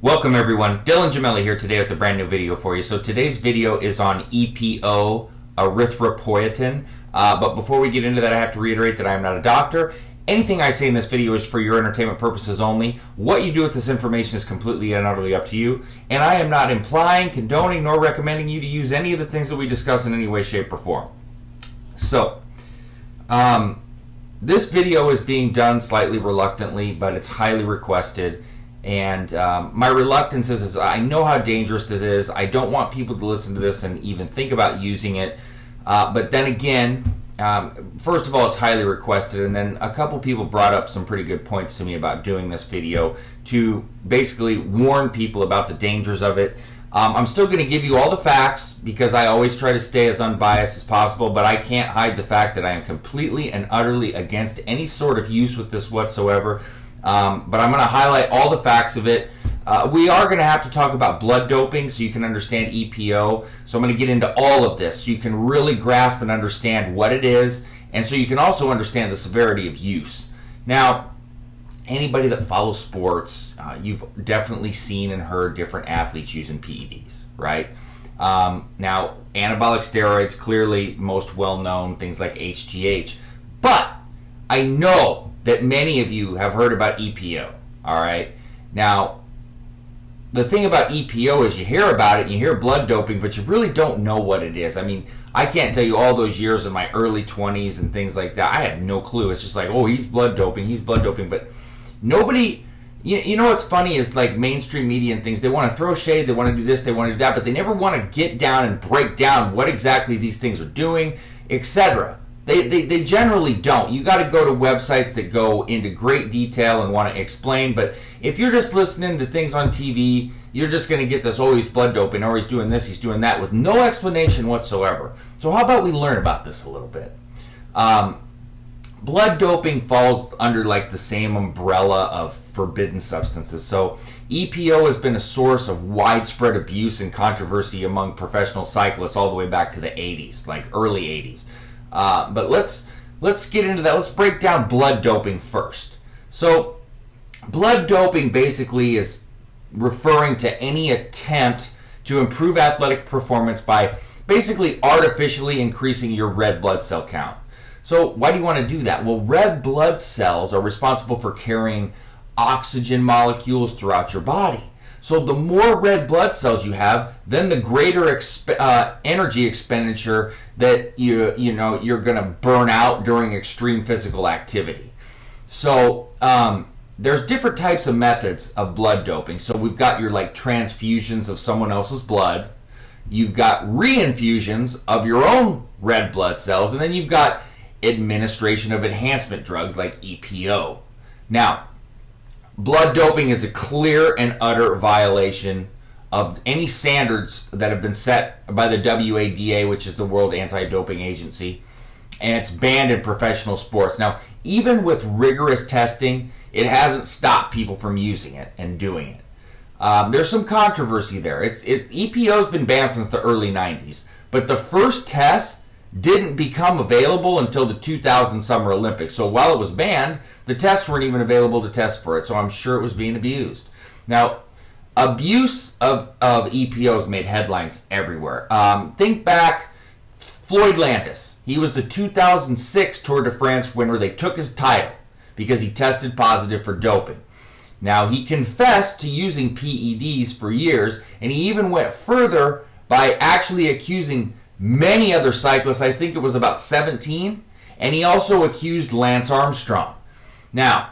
Welcome everyone, Dylan Gemelli here today with a brand new video for you. So today's video is on EPO, Erythropoietin. But before we get into that, I have to reiterate that I am not a doctor. Anything I say in this video is for your entertainment purposes only. What you do with this information is completely and utterly up to you. And I am not implying, condoning, nor recommending you to use any of the things that we discuss in any way, shape, or form. So, this video is being done slightly reluctantly, but it's highly requested. And my reluctance is I know how dangerous this is. I don't want people to listen to this and even think about using it. But then again, first of all, it's highly requested. And then a couple people brought up some pretty good points to me about doing this video to basically warn people about the dangers of it. I'm still going to give you all the facts because I always try to stay as unbiased as possible, but I can't hide the fact that I am completely and utterly against any sort of use with this whatsoever. But I'm going to highlight all the facts of it. We are going to have to talk about blood doping so you can understand EPO. So I'm going to get into all of this so you can really grasp and understand what it is, and so you can also understand the severity of use. Now, anybody that follows sports, you've definitely seen and heard different athletes using PEDs, right? Now, anabolic steroids, clearly most well-known, things like HGH. But I know that many of you have heard about EPO, all right? Now, the thing about EPO is you hear about it, and you hear blood doping, but you really don't know what it is. I mean, I can't tell you all those years in my early 20s and things like that. I had no clue. It's just like, oh, he's blood doping, but nobody, you know what's funny is like mainstream media and things, they want to throw shade, they want to do this, they want to do that, but they never want to get down and break down what exactly these things are doing, etc. They generally don't. You got to go to websites that go into great detail and want to explain, but if you're just listening to things on TV, you're just going to get this, oh, he's blood doping, or he's doing this, he's doing that, with no explanation whatsoever. So how about we learn about this a little bit? Blood doping falls under like the same umbrella of forbidden substances. So EPO has been a source of widespread abuse and controversy among professional cyclists all the way back to the 80s, like early 80s. But let's get into that. Let's break down blood doping first. So blood doping basically is referring to any attempt to improve athletic performance by basically artificially increasing your red blood cell count. So why do you want to do that? Well, red blood cells are responsible for carrying oxygen molecules throughout your body. So the more red blood cells you have, then the greater energy expenditure that you're going to burn out during extreme physical activity. So there's different types of methods of blood doping. So we've got your like transfusions of someone else's blood. You've got reinfusions of your own red blood cells, and then you've got administration of enhancement drugs like EPO. Now, blood doping is a clear and utter violation of any standards that have been set by the WADA, which is the World Anti-Doping Agency, and it's banned in professional sports. Now, even with rigorous testing, it hasn't stopped people from using it and doing it. There's some controversy there. EPO's been banned since the early 90s, but the first test didn't become available until the 2000 Summer Olympics. So while it was banned, the tests weren't even available to test for it, so I'm sure it was being abused. Now, abuse of EPOs made headlines everywhere. Think back, Floyd Landis. He was the 2006 Tour de France winner. They took his title because he tested positive for doping. Now, he confessed to using PEDs for years, and he even went further by actually accusing many other cyclists. I think it was about 17, and he also accused Lance Armstrong. Now,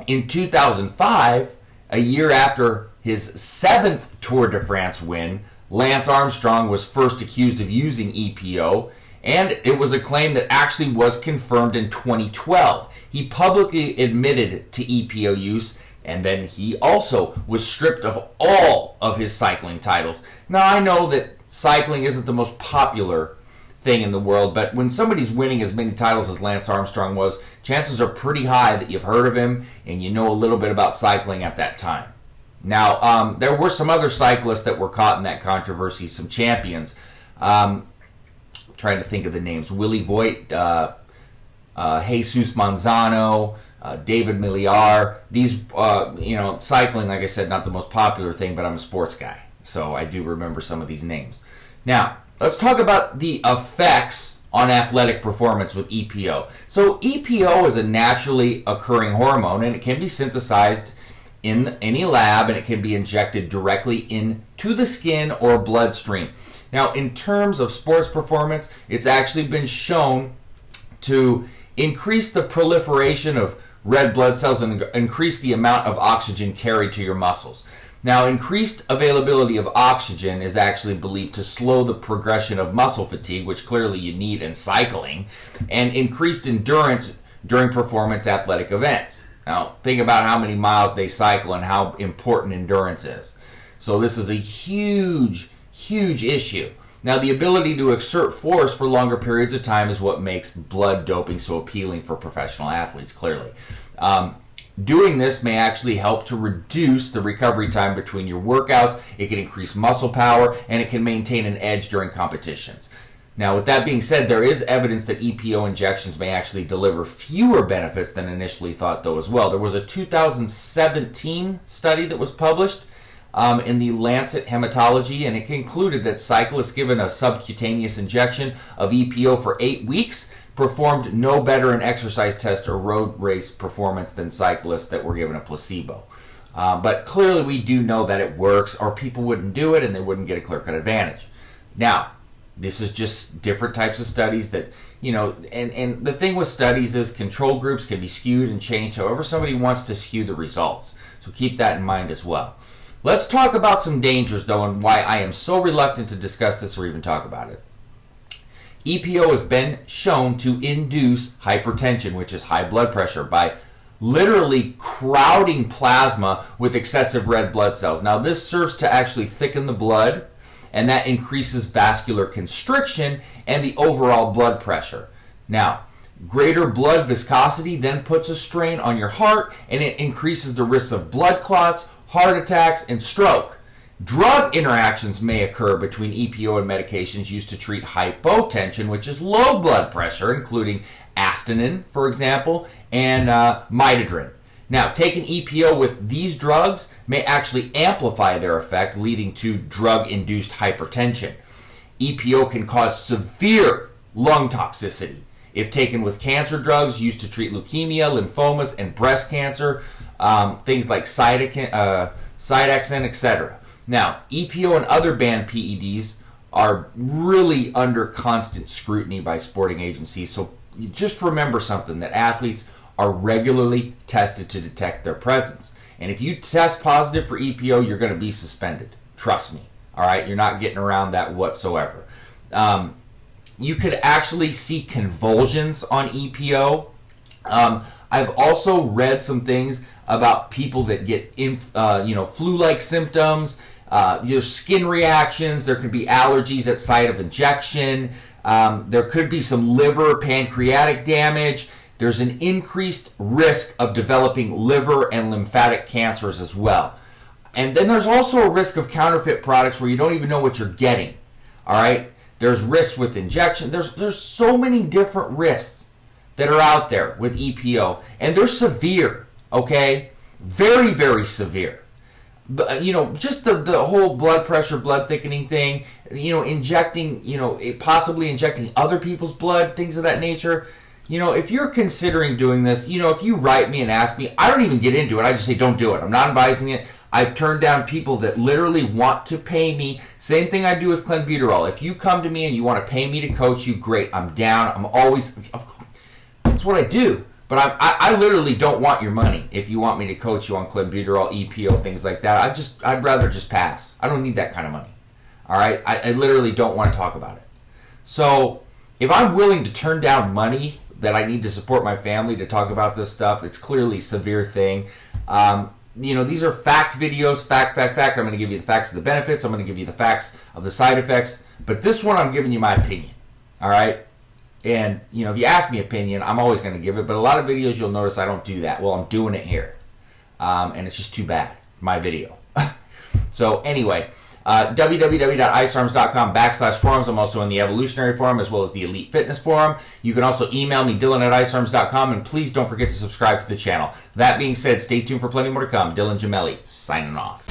in 2005, a year after his 7th Tour de France win, Lance Armstrong was first accused of using EPO, and it was a claim that actually was confirmed in 2012. He publicly admitted to EPO use, and then he also was stripped of all of his cycling titles. Now, I know that cycling isn't the most popular thing in the world, but when somebody's winning as many titles as Lance Armstrong was, chances are pretty high that you've heard of him and you know a little bit about cycling at that time. Now, there were some other cyclists that were caught in that controversy, some champions. Trying to think of the names. Willie Voigt, Jesus Manzano, David Milliar. These, cycling, like I said, not the most popular thing, but I'm a sports guy, so I do remember some of these names. Now, let's talk about the effects on athletic performance with EPO. So EPO is a naturally occurring hormone, and it can be synthesized in any lab, and it can be injected directly into the skin or bloodstream. Now, in terms of sports performance, it's actually been shown to increase the proliferation of red blood cells and increase the amount of oxygen carried to your muscles. Now, increased availability of oxygen is actually believed to slow the progression of muscle fatigue, which clearly you need in cycling, and increased endurance during performance athletic events. Now, think about how many miles they cycle and how important endurance is. So this is a huge, huge issue. Now, the ability to exert force for longer periods of time is what makes blood doping so appealing for professional athletes, clearly. Doing this may actually help to reduce the recovery time between your workouts. It can increase muscle power, and it can maintain an edge during competitions. Now, with that being said, there is evidence that EPO injections may actually deliver fewer benefits than initially thought, though, as well. There was a 2017 study that was published in the Lancet Hematology, and it concluded that cyclists given a subcutaneous injection of EPO for 8 weeks performed no better in exercise test or road race performance than cyclists that were given a placebo. But clearly we do know that it works, or people wouldn't do it and they wouldn't get a clear-cut advantage. Now, this is just different types of studies that, and the thing with studies is control groups can be skewed and changed however somebody wants to skew the results. So keep that in mind as well. Let's talk about some dangers, though, and why I am so reluctant to discuss this or even talk about it. EPO has been shown to induce hypertension, which is high blood pressure, by literally crowding plasma with excessive red blood cells. Now, this serves to actually thicken the blood, and that increases vascular constriction and the overall blood pressure. Now, greater blood viscosity then puts a strain on your heart, and it increases the risk of blood clots, heart attacks, and stroke. Drug interactions may occur between EPO and medications used to treat hypotension, which is low blood pressure, including astatin, for example, and midodrine. Now, taking EPO with these drugs may actually amplify their effect, leading to drug-induced hypertension. EPO can cause severe lung toxicity if taken with cancer drugs used to treat leukemia, lymphomas, and breast cancer, things like Cytoxan, etc. Now, EPO and other banned PEDs are really under constant scrutiny by sporting agencies, so just remember something, that athletes are regularly tested to detect their presence. And if you test positive for EPO, you're going to be suspended. Trust me. All right? You're not getting around that whatsoever. You could actually see convulsions on EPO. I've also read some things about people that get flu-like symptoms, skin reactions. There could be allergies at site of injection. There could be some liver, pancreatic damage. There's an increased risk of developing liver and lymphatic cancers as well. And then there's also a risk of counterfeit products where you don't even know what you're getting. All right? There's risks with injection. There's so many different risks that are out there with EPO, and they're severe, okay? Very, very severe. But, just the whole blood pressure, blood thickening thing, injecting, possibly injecting other people's blood, things of that nature. If you're considering doing this, if you write me and ask me, I don't even get into it. I just say, don't do it. I'm not advising it. I've turned down people that literally want to pay me. Same thing I do with clenbuterol. If you come to me and you want to pay me to coach you, great. I'm down. I'm always, that's what I do. But I literally don't want your money if you want me to coach you on clenbuterol, EPO, things like that. I'd rather just pass. I don't need that kind of money. All right? I literally don't want to talk about it. So if I'm willing to turn down money that I need to support my family to talk about this stuff, it's clearly a severe thing. These are fact videos, fact. I'm going to give you the facts of the benefits. I'm going to give you the facts of the side effects. But this one, I'm giving you my opinion. All right? And, if you ask me opinion, I'm always going to give it. But a lot of videos, you'll notice I don't do that. Well, I'm doing it here. And it's just too bad. My video. So, anyway, www.icearms.com/forums. I'm also in the Evolutionary Forum as well as the Elite Fitness Forum. You can also email me, Dylan@icearms.com, and please don't forget to subscribe to the channel. That being said, stay tuned for plenty more to come. Dylan Gemelli, signing off.